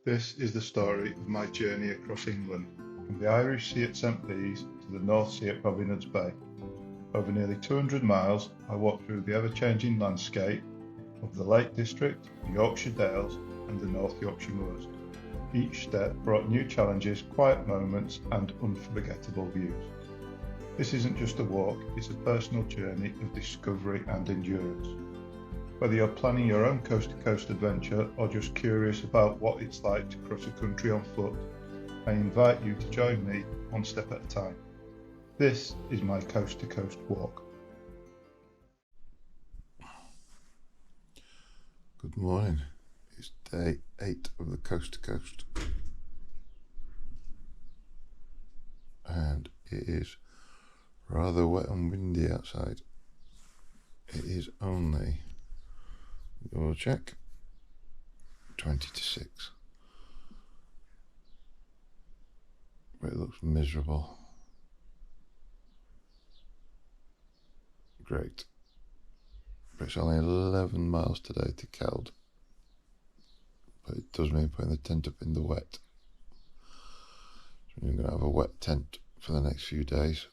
This is the story of my journey across England, from the Irish Sea at St. Bees to the North Sea at Robin Hood's Bay. Over nearly 200 miles, I walked through the ever-changing landscape of the Lake District, the Yorkshire Dales and the North Yorkshire moors. Each step brought new challenges, quiet moments and unforgettable views. This isn't just a walk, it's a personal journey of discovery and endurance. Whether you're planning your own coast-to-coast adventure or just curious about what it's like to cross a country on foot, I invite you to join me one step at a time. This is my coast-to-coast walk. Good morning. It's day 8 of the coast-to-coast. And it is rather wet and windy outside. It is only, we'll check, 20 to 6. But it looks miserable. Great. But it's only 11 miles today to Keld. But it does mean putting the tent up in the wet. So we're going to have a wet tent for the next few days.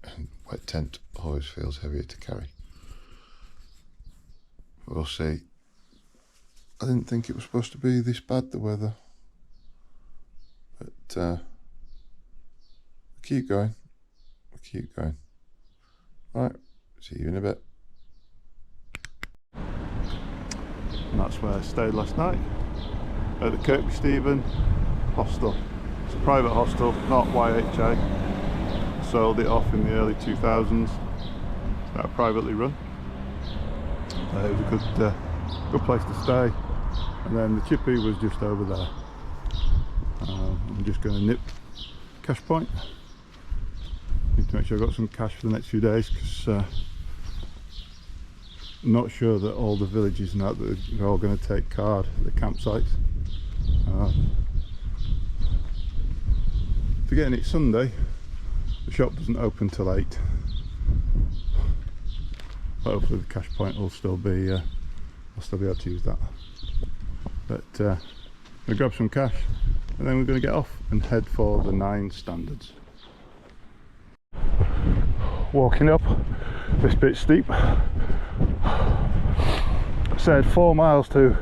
And wet tent always feels heavier to carry. We'll see. I didn't think it was supposed to be this bad, the weather. But we'll keep going. We'll keep going. Right, see you in a bit. And that's where I stayed last night, at the Kirkby Stephen hostel. It's a private hostel, not YHA. Sold it off in the early 2000s. It's now privately run. It was a good place to stay. And then the chippy was just over there. I'm just going to nip cash point. Need to make sure I've got some cash for the next few days, because I'm not sure that all the villages and that are all going to take card at the campsites. Forgetting it's Sunday, the shop doesn't open till 8. But hopefully the cash point will still be, I'll still be able to use that. But I'm going to grab some cash and then we're going to get off and head for the 9 standards. Walking up this bit steep. Said 4 miles to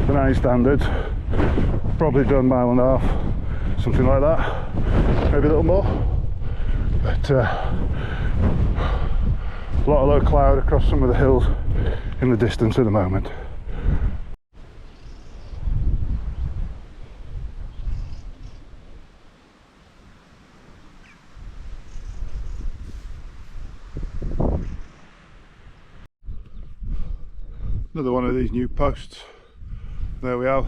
the 9 standards. Probably done 1.5 miles, something like that. Maybe a little more. But a lot of low cloud across some of the hills in the distance at the moment. Another one of these new posts. There we are,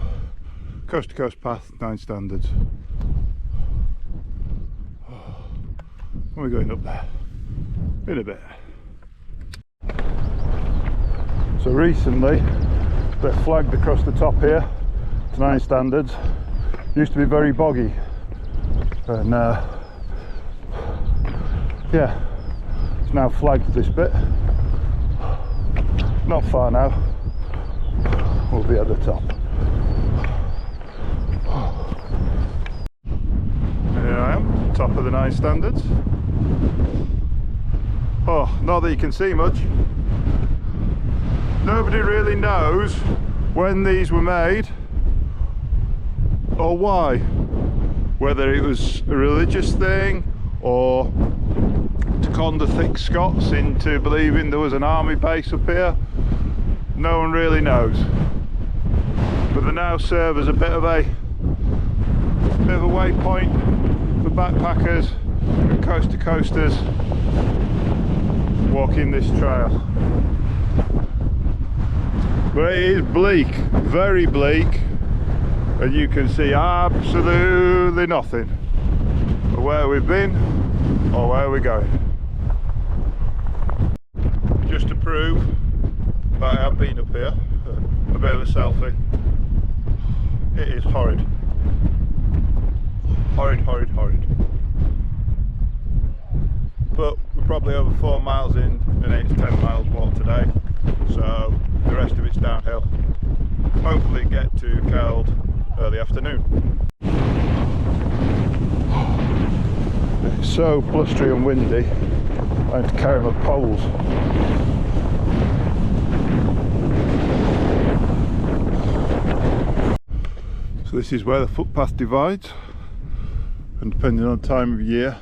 coast to coast path, 9 standards. We're going up there in a bit. So recently they flagged across the top here to 9 standards. Used to be very boggy, and yeah, it's now flagged this bit. Not far now, we'll be at the top. Here I am, top of the 9 standards. Oh, not that you can see much. Nobody really knows when these were made or why. Whether it was a religious thing or to con the thick Scots into believing there was an army base up here. No one really knows. But they now serve as a bit of a waypoint for backpackers and coast to coasters walking this trail. But it is bleak, very bleak, and you can see absolutely nothing of where we've been or where we're going. Just to prove that I have been up here, a bit of a selfie. It is horrid. Horrid, horrid, horrid. But we're probably over 4 miles in, and it's 10 miles walk today, so the rest of it's downhill. hopefully get to Keld early afternoon. It's so blustery and windy, I have to carry my poles. So this is where the footpath divides, and depending on the time of year,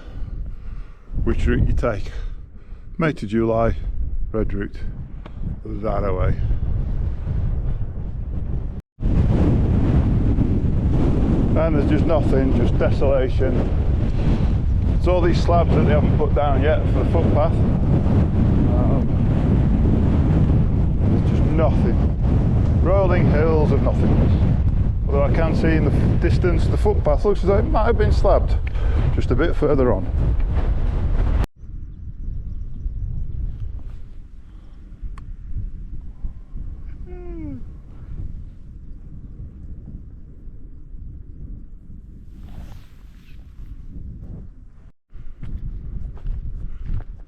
which route you take. May to July, red route, that away. And there's just nothing, just desolation. It's all these slabs that they haven't put down yet for the footpath. There's just nothing. Rolling hills of nothingness. Although I can see in the distance the footpath looks as though it might have been slabbed just a bit further on.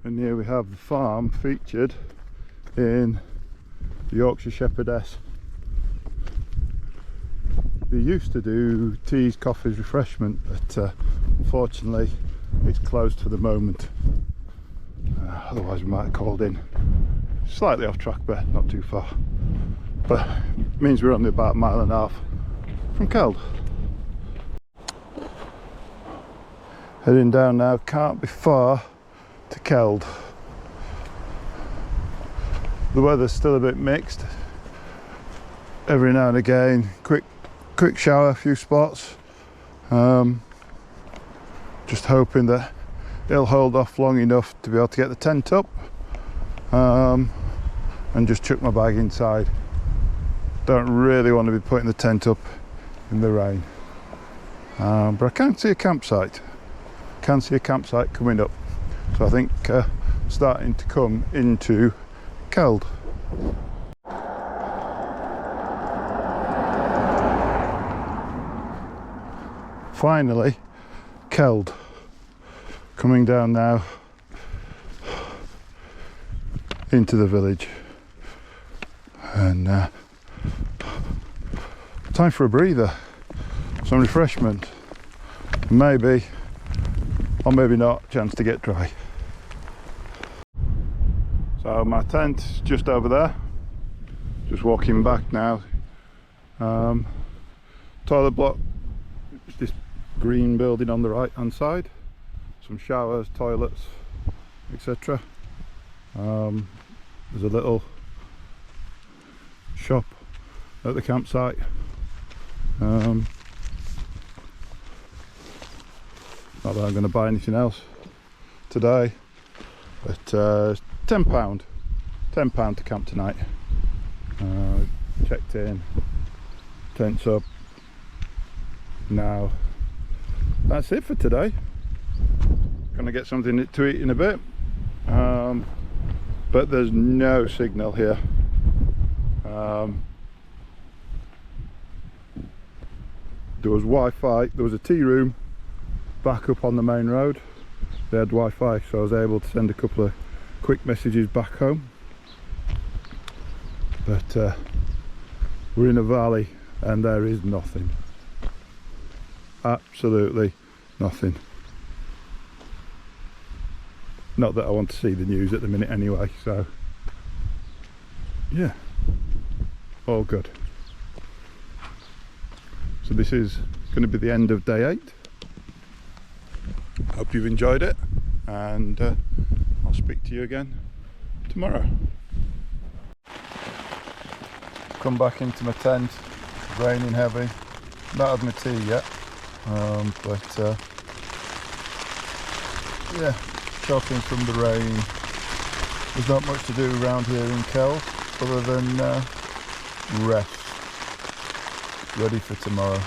And here we have the farm featured in the Yorkshire Shepherdess. They used to do teas, coffees, refreshment, but unfortunately it's closed for the moment. Otherwise we might have called in. Slightly off track, but not too far. But it means we're only about a mile and a half from Keld. Heading down now, can't be far to Keld. The weather's still a bit mixed. Every now and again, quick shower, a few spots. Just hoping that it'll hold off long enough to be able to get the tent up, and just chuck my bag inside. Don't really want to be putting the tent up in the rain, but I can see a campsite. Can see a campsite coming up. So I think starting to come into Keld. Finally, Keld. Coming down now into the village. And time for a breather, some refreshment. Maybe, or maybe not, chance to get dry. So my tent's just over there, just walking back now. Toilet block, this green building on the right hand side, some showers, toilets, etc. There's a little shop at the campsite. Not that I'm going to buy anything else today, but £10 to camp tonight. Checked in, tents up. Now that's it for today. Gonna get something to eat in a bit, but there's no signal here. There was Wi-Fi, there was a tea room back up on the main road. They had Wi-Fi, so I was able to send a couple of quick messages back home. But we're in a valley and there is nothing. Absolutely nothing. Not that I want to see the news at the minute anyway, so yeah, all good. So this is going to be the end of day 8. Hope you've enjoyed it, and I'll speak to you again tomorrow. Come back into my tent, raining heavy. Not had my tea yet, but yeah, sheltering from the rain. There's not much to do around here in Keld other than rest, ready for tomorrow.